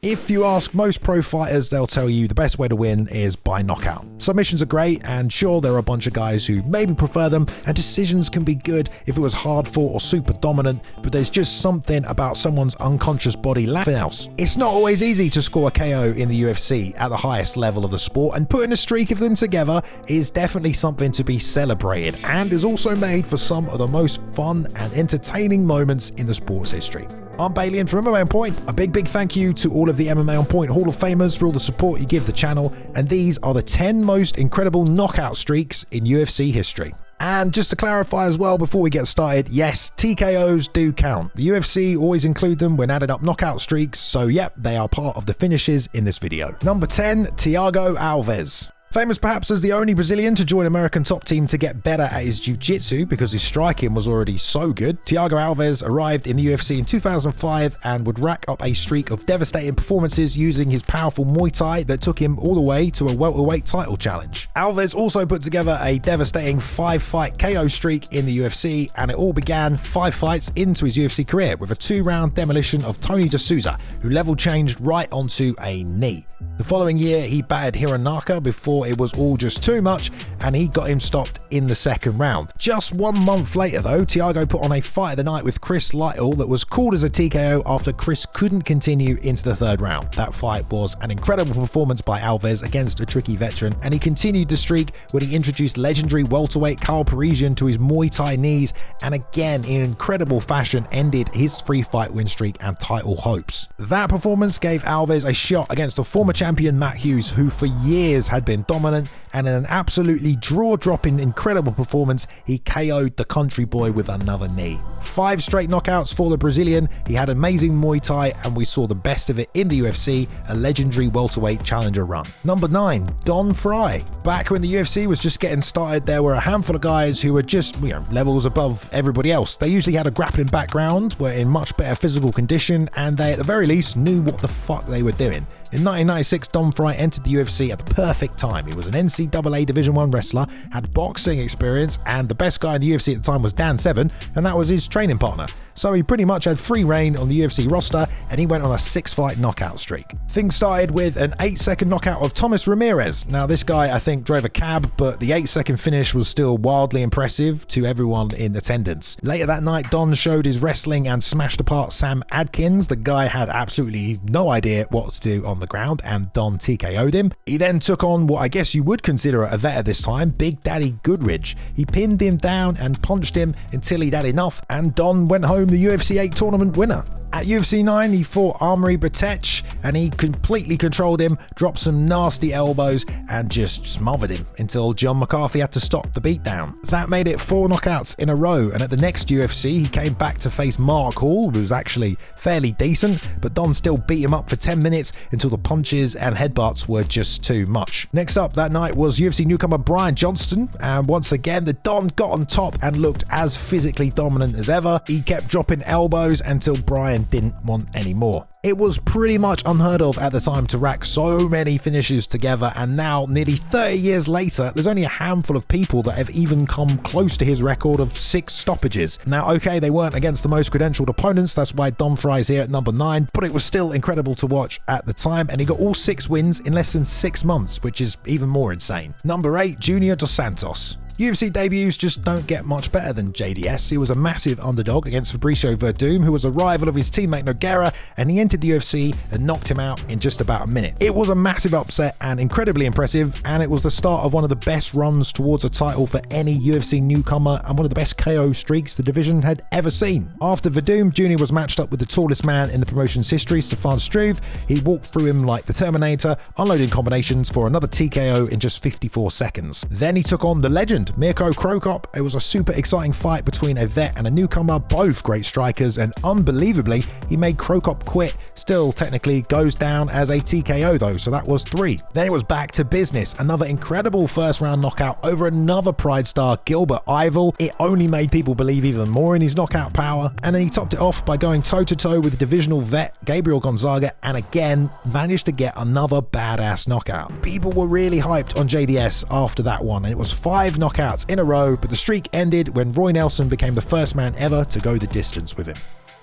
If you ask most pro fighters, they'll tell you the best way to win is by knockout. Submissions are great, and sure, there are a bunch of guys who maybe prefer them, and decisions can be good if it was hard fought or super dominant, but there's just something about someone's unconscious body nothing else. It's not always easy to score a KO in the UFC at the highest level of the sport, and putting a streak of them together is definitely something to be celebrated, and is also made for some of the most fun and entertaining moments in the sport's history. I'm Bailey, and from MMA On Point, a big thank you to all of the MMA On Point Hall of Famers for all the support you give the channel, and these are the 10 most incredible knockout streaks in UFC history. And just to clarify as well before we get started, yes, TKOs do count. The UFC always include them when added up knockout streaks, so yep, they are part of the finishes in this video. Number 10, Thiago Alves. Famous perhaps as the only Brazilian to join American top team to get better at his jiu-jitsu because his striking was already so good, Thiago Alves arrived in the UFC in 2005 and would rack up a streak of devastating performances using his powerful Muay Thai that took him all the way to a welterweight title challenge. Alves also put together a devastating 5-fight KO streak in the UFC, and it all began 5 fights into his UFC career with a 2-round demolition of Tony D'Souza, who level changed right onto a knee. The following year, he battered Hironaka before it was all just too much, and he got him stopped in the second round. Just 1 month later though, Thiago put on a fight of the night with Chris Liddell that was called as a TKO after Chris couldn't continue into the third round. That fight was an incredible performance by Alves against a tricky veteran, and he continued the streak when he introduced legendary welterweight Carl Parisian to his Muay Thai knees, and again in incredible fashion ended his 3-fight win streak and title hopes. That performance gave Alves a shot against the former champion Matt Hughes, who for years had been dominant, and in an absolutely jaw-dropping incredible performance, he KO'd the country boy with another knee. 5 straight knockouts for the Brazilian. He had amazing Muay Thai, and we saw the best of it in the UFC, a legendary welterweight challenger run. Number 9, Don Frye. Back when the UFC was just getting started, there were a handful of guys who were just, levels above everybody else. They usually had a grappling background, were in much better physical condition, and they at the very least knew what the fuck they were doing. In 1996, Don Frye entered the UFC at the perfect time. He was an NCAA Division I wrestler, had boxing experience, and the best guy in the UFC at the time was Dan Severn, and that was his training partner. So he pretty much had free reign on the UFC roster, and he went on a 6-fight knockout streak. Things started with an 8-second knockout of Thomas Ramirez. Now this guy I think drove a cab, but the 8-second finish was still wildly impressive to everyone in attendance. Later that night, Don showed his wrestling and smashed apart Sam Adkins. The guy had absolutely no idea what to do on the ground, and Don TKO'd him. He then took on what I guess you would consider a vet at this time, Big Daddy Goodridge. He pinned him down and punched him until he'd had enough, and Don went home the UFC 8 tournament winner. At UFC 9, he fought Armory Batech, and he completely controlled him, dropped some nasty elbows, and just smothered him until John McCarthy had to stop the beatdown. That made it 4 knockouts in a row, and at the next UFC, he came back to face Mark Hall, who was actually fairly decent, but Don still beat him up for 10 minutes until the punches and headbutts were just too much. Next up that night was UFC newcomer Brian Johnston, and once again the Don got on top and looked as physically dominant as ever. He kept dropping elbows until Brian didn't want any more. It was pretty much unheard of at the time to rack so many finishes together, and now, nearly 30 years later, there's only a handful of people that have even come close to his record of 6 stoppages. Now, okay, they weren't against the most credentialed opponents, that's why Don Frye's here at number 9, but it was still incredible to watch at the time, and he got all 6 wins in less than 6 months, which is even more insane. Number 8, Junior Dos Santos. UFC debuts just don't get much better than JDS. He was a massive underdog against Fabricio Verdum, who was a rival of his teammate Nogueira, and he entered the UFC and knocked him out in just about a minute. It was a massive upset and incredibly impressive, and it was the start of one of the best runs towards a title for any UFC newcomer and one of the best KO streaks the division had ever seen. After Verdum, Jr. was matched up with the tallest man in the promotion's history, Stefan Struve. He walked through him like the Terminator, unloading combinations for another TKO in just 54 seconds. Then he took on the legend, Mirko Cro Cop. It was a super exciting fight between a vet and a newcomer, both great strikers, and unbelievably, he made Cro Cop quit. Still technically goes down as a TKO though, so that was 3. Then it was back to business. Another incredible first round knockout over another Pride star, Gilbert Yvel. It only made people believe even more in his knockout power, and then he topped it off by going toe-to-toe with the divisional vet, Gabriel Gonzaga, and again, managed to get another badass knockout. People were really hyped on JDS after that one, and it was 5 knockouts in a row, but the streak ended when Roy Nelson became the first man ever to go the distance with him.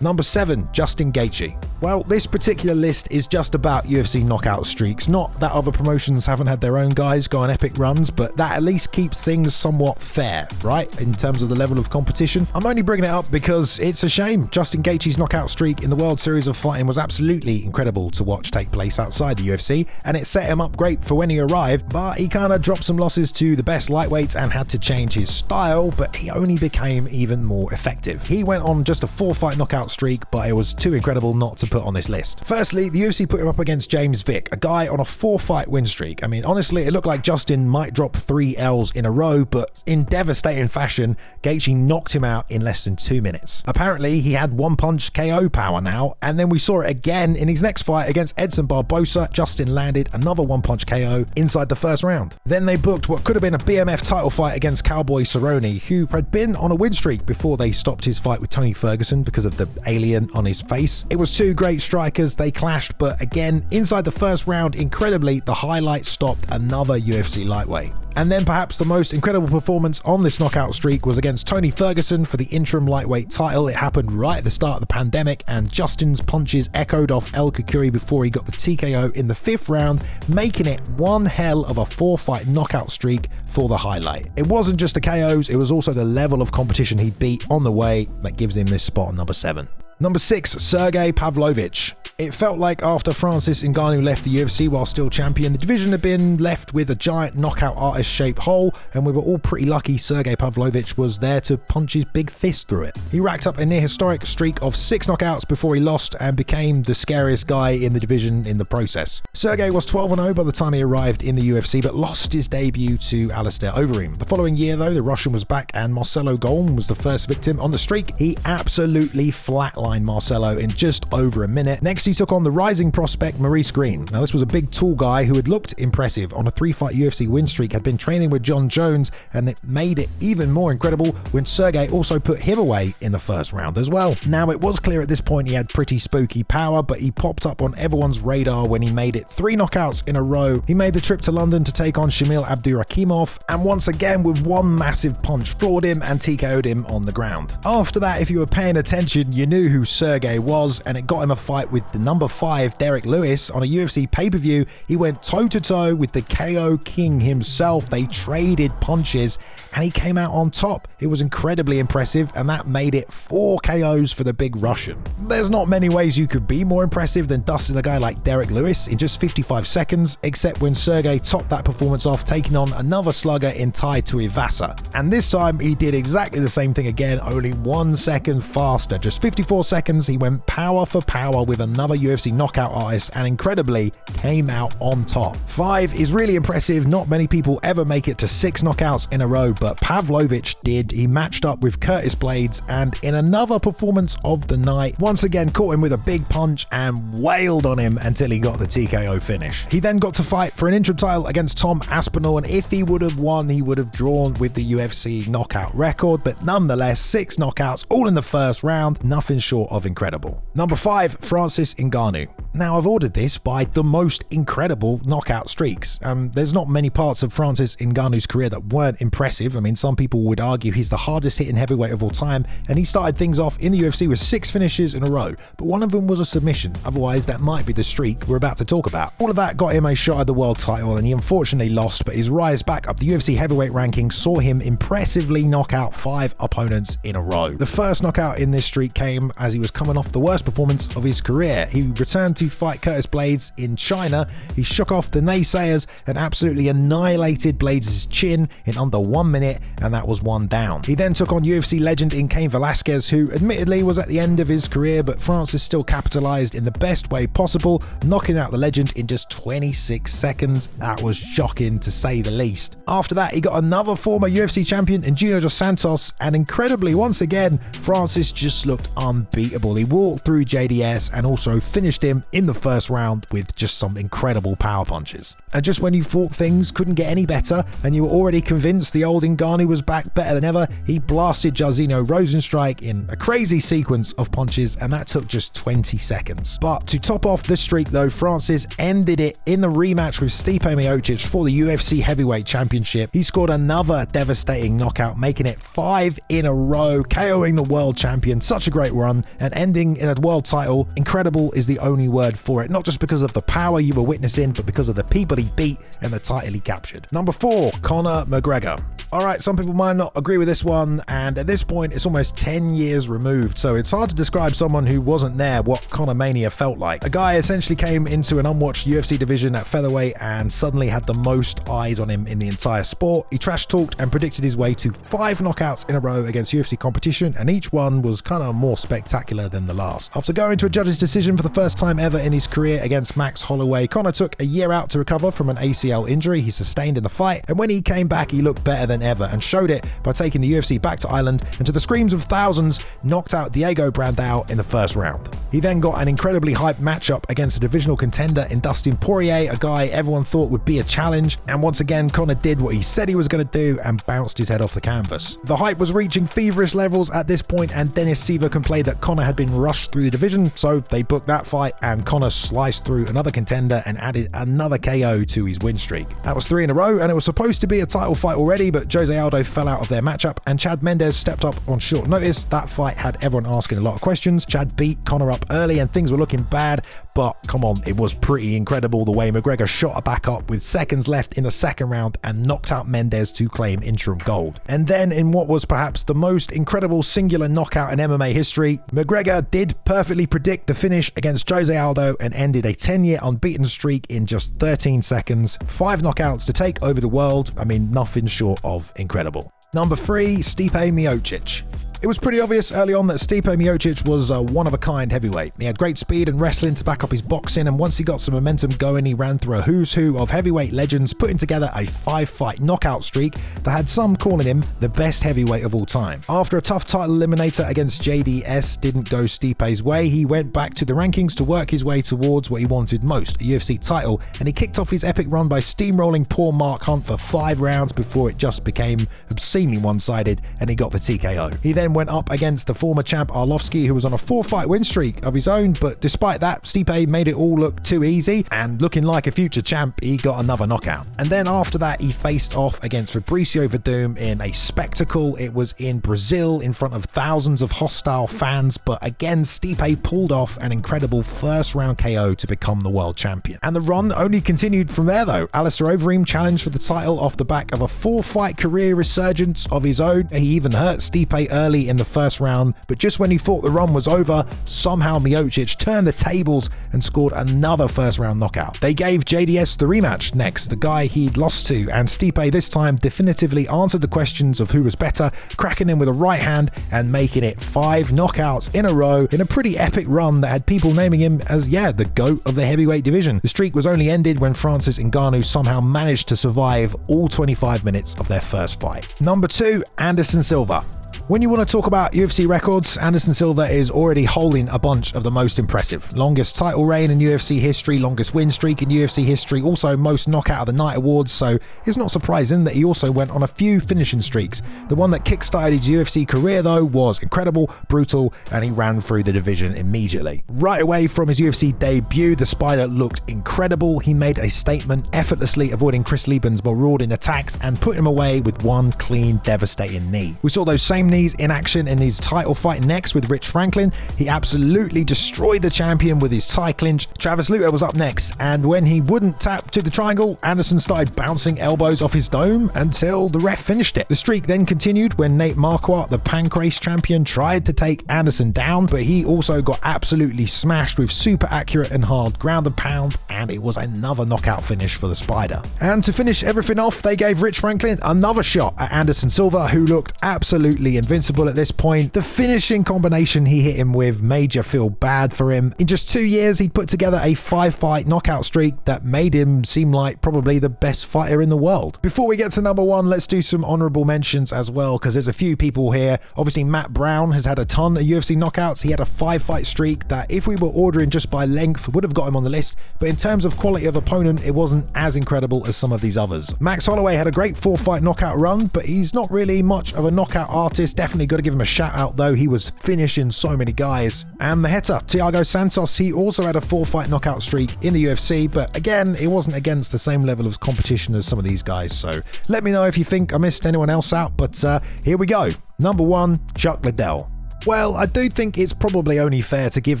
Number 7, Justin Gaethje. Well, this particular list is just about UFC knockout streaks. Not that other promotions haven't had their own guys go on epic runs, but that at least keeps things somewhat fair, right? In terms of the level of competition. I'm only bringing it up because it's a shame. Justin Gaethje's knockout streak in the World Series of Fighting was absolutely incredible to watch take place outside the UFC, and it set him up great for when he arrived, but he kind of dropped some losses to the best lightweights and had to change his style, but he only became even more effective. He went on just a 4-fight knockout streak, but it was too incredible not to put on this list. Firstly, the UFC put him up against James Vick, a guy on a 4-fight win streak. I mean, honestly, it looked like Justin might drop 3 L's in a row, but in devastating fashion, Gaethje knocked him out in less than 2 minutes. Apparently, he had one-punch KO power now, and then we saw it again in his next fight against Edson Barbosa. Justin landed another one-punch KO inside the first round. Then they booked what could have been a BMF title fight against Cowboy Cerrone, who had been on a win streak before they stopped his fight with Tony Ferguson because of the alien on his face. It was 2 great strikers, they clashed, but again, inside the first round, incredibly, the highlight stopped another UFC lightweight. And then perhaps the most incredible performance on this knockout streak was against Tony Ferguson for the interim lightweight title. It happened right at the start of the pandemic, and Justin's punches echoed off El Kukuri before he got the TKO in the 5th round, making it one hell of a 4-fight knockout streak for the highlight. It wasn't just the KOs, it was also the level of competition he beat on the way that gives him this spot on number 7. Number 6, Sergey Pavlovich. It felt like after Francis Ngannou left the UFC while still champion, the division had been left with a giant knockout artist-shaped hole, and we were all pretty lucky Sergey Pavlovich was there to punch his big fist through it. He racked up a near-historic streak of 6 knockouts before he lost and became the scariest guy in the division in the process. Sergey was 12-0 by the time he arrived in the UFC, but lost his debut to Alistair Overeem. The following year, though, the Russian was back and Marcelo Golm was the first victim on the streak. He absolutely flatlined Marcelo in just over a minute. Next, he took on the rising prospect Maurice Green. Now, this was a big, tall guy who had looked impressive on a 3-fight UFC win streak, had been training with John Jones, and it made it even more incredible when Sergey also put him away in the first round as well. Now, it was clear at this point he had pretty spooky power, but he popped up on everyone's radar when he made it 3 knockouts in a row. He made the trip to London to take on Shamil Abdurakhimov, and once again with one massive punch floored him and TKO'd him on the ground. After that, if you were paying attention, you knew who Sergey was, and it got him a fight with the number 5 Derek Lewis on a UFC pay-per-view. He went toe-to-toe with the KO King himself. They traded punches and he came out on top. It was incredibly impressive, and that made it 4 KOs for the big Russian. There's not many ways you could be more impressive than dusting a guy like Derek Lewis in just 55 seconds, except when Sergey topped that performance off, taking on another slugger in Tai Tuivasa. And this time he did exactly the same thing again, only 1 second faster. Just 54 seconds, he went power for power with another UFC knockout artist and incredibly came out on top. 5 is really impressive. Not many people ever make it to 6 knockouts in a row, but Pavlovich did. He matched up with Curtis Blades, and in another performance of the night, once again caught him with a big punch and wailed on him until he got the TKO finish. He then got to fight for an interim title against Tom Aspinall, and if he would have won, he would have drawn with the UFC knockout record, but nonetheless, 6 knockouts all in the first round, nothing short of incredible. Number 5, Francis Ngannou. Now, I've ordered this by the most incredible knockout streaks. There's not many parts of Francis Ngannou's career that weren't impressive. I mean, some people would argue he's the hardest hitting heavyweight of all time, and he started things off in the UFC with 6 finishes in a row, but one of them was a submission. Otherwise, that might be the streak we're about to talk about. All of that got him a shot at the world title, and he unfortunately lost, but his rise back up the UFC heavyweight rankings saw him impressively knock out 5 opponents in a row. The first knockout in this streak came as he was coming off the worst performance of his career. He returned to fight Curtis Blades in China. He shook off the naysayers and absolutely annihilated Blades' chin in under 1 minute, and that was 1 down. He then took on UFC legend in Cain Velasquez, who admittedly was at the end of his career, but Francis still capitalized in the best way possible, knocking out the legend in just 26 seconds. That was shocking to say the least. After that, he got another former UFC champion in Junior Dos Santos, and incredibly, once again, Francis just looked unbeatable. He walked through JDS and also finished him in the first round with just some incredible power punches. And just when you thought things couldn't get any better and you were already convinced the old Ngannou was back better than ever, he blasted Jairzinho Rosenstrike in a crazy sequence of punches, and that took just 20 seconds. But to top off the streak though, Francis ended it in the rematch with Stipe Miocic for the UFC Heavyweight Championship. He scored another devastating knockout, making it 5 in a row, KOing the world champion. Such a great run, and ending in a world title. Incredible is the only word for it, not just because of the power you were witnessing, but because of the people he beat and the title he captured. Number 4, Conor McGregor. Alright, some people might not agree with this one, and at this point it's almost 10 years removed, so it's hard to describe someone who wasn't there what Conor Mania felt like. A guy essentially came into an unwatched UFC division at featherweight and suddenly had the most eyes on him in the entire sport. He trash talked and predicted his way to 5 knockouts in a row against UFC competition, and each one was kind of more spectacular than the last. After going to a judge's decision for the first time ever in his career against Max Holloway, Conor took a year out to recover from an ACL injury he sustained in the fight, and when he came back he looked better than ever and showed it by taking the UFC back to Ireland and, to the screams of thousands, knocked out Diego Brandao in the first round. He then got an incredibly hyped matchup against a divisional contender in Dustin Poirier, a guy everyone thought would be a challenge, and once again Conor did what he said he was going to do and bounced his head off the canvas. The hype was reaching feverish levels at this point, and Dennis Silva complained that Conor had been rushed through the division, so they booked that fight and Conor sliced through another contender and added another KO to his win streak. That was 3 in a row, and it was supposed to be a title fight already, but Jose Aldo fell out of their matchup and Chad Mendes stepped up on short notice. That fight had everyone asking a lot of questions. Chad beat Conor up early and things were looking bad, but come on, it was pretty incredible the way McGregor shot back up with seconds left in the second round and knocked out Mendes to claim interim gold. And then in what was perhaps the most incredible singular knockout in MMA history, McGregor did perfectly predict the finish against Jose Aldo and ended a 10-year unbeaten streak in just 13 seconds. 5 knockouts to take over the world. I mean, nothing short of incredible. Number 3, Stipe Miocic. It was pretty obvious early on that Stipe Miocic was a one-of-a-kind heavyweight. He had great speed and wrestling to back up his boxing, and once he got some momentum going, he ran through a who's who of heavyweight legends, putting together a 5-fight knockout streak that had some calling him the best heavyweight of all time. After a tough title eliminator against JDS didn't go Stipe's way, he went back to the rankings to work his way towards what he wanted most, a UFC title, and he kicked off his epic run by steamrolling poor Mark Hunt for 5 rounds before it just became obscenely one-sided and he got the TKO. He then went up against the former champ Arlovski, who was on a 4-fight win streak of his own, but despite that, Stipe made it all look too easy, and looking like a future champ, he got another knockout. And then after that, he faced off against Fabricio Verdum in a spectacle. It was in Brazil in front of thousands of hostile fans, but again, Stipe pulled off an incredible first round KO to become the world champion. And the run only continued from there though. Alistair Overeem challenged for the title off the back of a 4-fight career resurgence of his own. He even hurt Stipe early in the first round, but just when he thought the run was over, somehow Miocic turned the tables and scored another first round knockout. They gave JDS the rematch next, the guy he'd lost to, and Stipe this time definitively answered the questions of who was better, cracking him with a right hand and making it 5 knockouts in a row in a pretty epic run that had people naming him as, the GOAT of the heavyweight division. The streak was only ended when Francis Ngannou somehow managed to survive all 25 minutes of their first fight. Number 2, Anderson Silva. When you want to talk about UFC records, Anderson Silva is already holding a bunch of the most impressive. Longest title reign in UFC history, longest win streak in UFC history, also most knockout of the night awards, so it's not surprising that he also went on a few finishing streaks. The one that kickstarted his UFC career though was incredible, brutal, and he ran through the division immediately. Right away from his UFC debut, the Spider looked incredible. He made a statement, effortlessly avoiding Chris Lieben's marauding attacks and put him away with one clean, devastating knee. We saw those same knees in action in his title fight next with Rich Franklin. He absolutely destroyed the champion with his tie clinch. Travis Lutter was up next, and when he wouldn't tap to the triangle, Anderson started bouncing elbows off his dome until the ref finished it. The streak then continued when Nate Marquardt, the Pancrase champion, tried to take Anderson down, but he also got absolutely smashed with super accurate and hard ground and pound, and it was another knockout finish for the Spider. And to finish everything off, they gave Rich Franklin another shot at Anderson Silva, who looked absolutely invincible at this point. The finishing combination he hit him with made you feel bad for him. In just 2 years, he'd put together a 5-fight knockout streak that made him seem like probably the best fighter in the world. Before we get to number one, let's do some honorable mentions as well, because there's a few people here. Obviously, Matt Brown has had a ton of UFC knockouts. He had a 5-fight streak that, if we were ordering just by length, would have got him on the list, but in terms of quality of opponent, it wasn't as incredible as some of these others. Max Holloway had a great 4-fight knockout run, but he's not really much of a knockout artist. Definitely got to give him a shout out though. He was finishing so many guys. And the hitter, Thiago Santos, he also had a 4-fight knockout streak in the UFC, but again, it wasn't against the same level of competition as some of these guys. So let me know if you think I missed anyone else out, but here we go. Number one, Chuck Liddell. Well, I do think it's probably only fair to give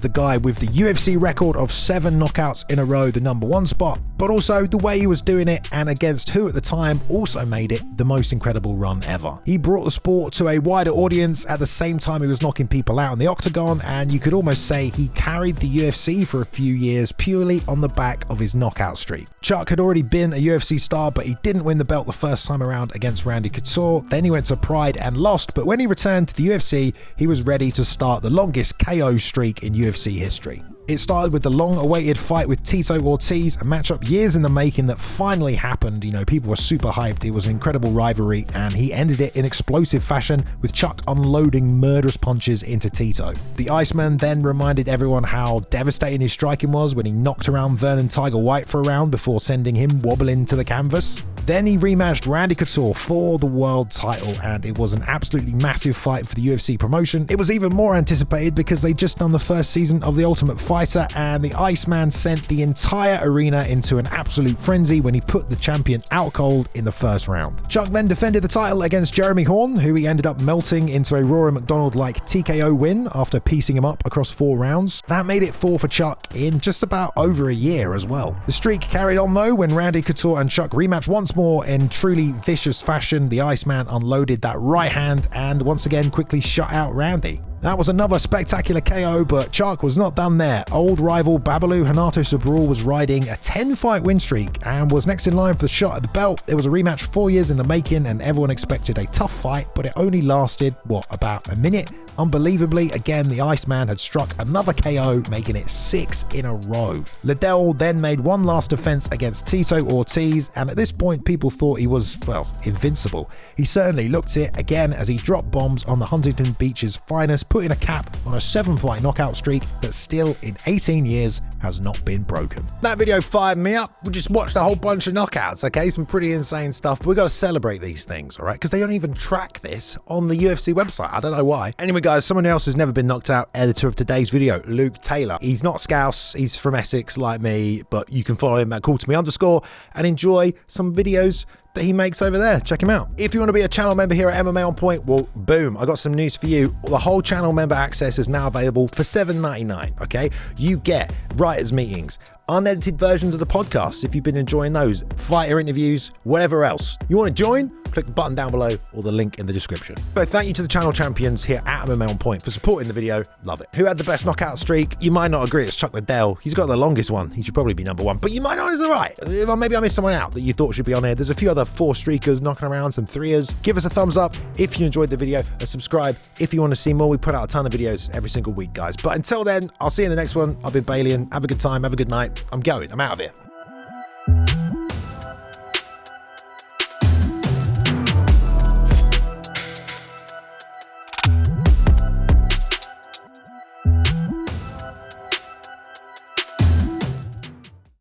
the guy with the UFC record of 7 knockouts in a row the number one spot, but also the way he was doing it and against who at the time also made it the most incredible run ever. He brought the sport to a wider audience at the same time he was knocking people out in the octagon, and you could almost say he carried the UFC for a few years purely on the back of his knockout streak. Chuck had already been a UFC star, but he didn't win the belt the first time around against Randy Couture. Then he went to Pride and lost, but when he returned to the UFC, he was ready to start the longest KO streak in UFC history. It started with the long-awaited fight with Tito Ortiz, a matchup years in the making that finally happened. You know, people were super hyped. It was an incredible rivalry, and he ended it in explosive fashion with Chuck unloading murderous punches into Tito. The Iceman then reminded everyone how devastating his striking was when he knocked around Vernon Tiger White for a round before sending him wobbling to the canvas. Then he rematched Randy Couture for the world title, and it was an absolutely massive fight for the UFC promotion. It was even more anticipated because they'd just done the first season of The Ultimate Fighter, and the Iceman sent the entire arena into an absolute frenzy when he put the champion out cold in the first round. Chuck then defended the title against Jeremy Horn, who he ended up melting into a Rory McDonald-like TKO win after piecing him up across 4 rounds. That made it 4 for Chuck in just about over a year as well. The streak carried on though when Randy Couture and Chuck rematched once more in truly vicious fashion. The Iceman unloaded that right hand and once again quickly shut out Randy. That was another spectacular KO, but Chuck was not done there. Old rival Babalu Renato Sobrul was riding a 10-fight win streak and was next in line for the shot at the belt. It was a rematch 4 years in the making, and everyone expected a tough fight, but it only lasted, about a minute? Unbelievably, again, the Iceman had struck another KO, making it 6 in a row. Liddell then made one last defense against Tito Ortiz, and at this point, people thought he was, invincible. He certainly looked it again as he dropped bombs on the Huntington Beach's finest, putting a cap on a 7-fight knockout streak that still in 18 years has not been broken. That video fired me up. We just watched a whole bunch of knockouts, okay? Some pretty insane stuff, but we got to celebrate these things, all right? Because they don't even track this on the UFC website. I don't know why. Anyway, guys, someone else who's never been knocked out, editor of today's video, Luke Taylor. He's not Scouse, he's from Essex like me, but you can follow him at @calltome_ and enjoy some videos that he makes over there. Check him out. If you want to be a channel member here at MMA On Point, well, boom, I got some news for you. The whole channel member access is now available for $7.99, okay? You get writers' meetings, unedited versions of the podcast if you've been enjoying those, fighter interviews, whatever else. You want to join? Click the button down below or the link in the description. But thank you to the channel champions here at MMA On Point for supporting the video. Love it. Who had the best knockout streak? You might not agree, it's Chuck Liddell. He's got the longest one. He should probably be number one, but you might not, it's all right. Maybe I missed someone out that you thought should be on here. There's a few other 4 streakers knocking around, some 3ers. Give us a thumbs up if you enjoyed the video and subscribe if you want to see more. We put out a ton of videos every single week, guys. But until then, I'll see you in the next one. I've been Bailey, and have a good time, have a good night. I'm going. I'm out of here.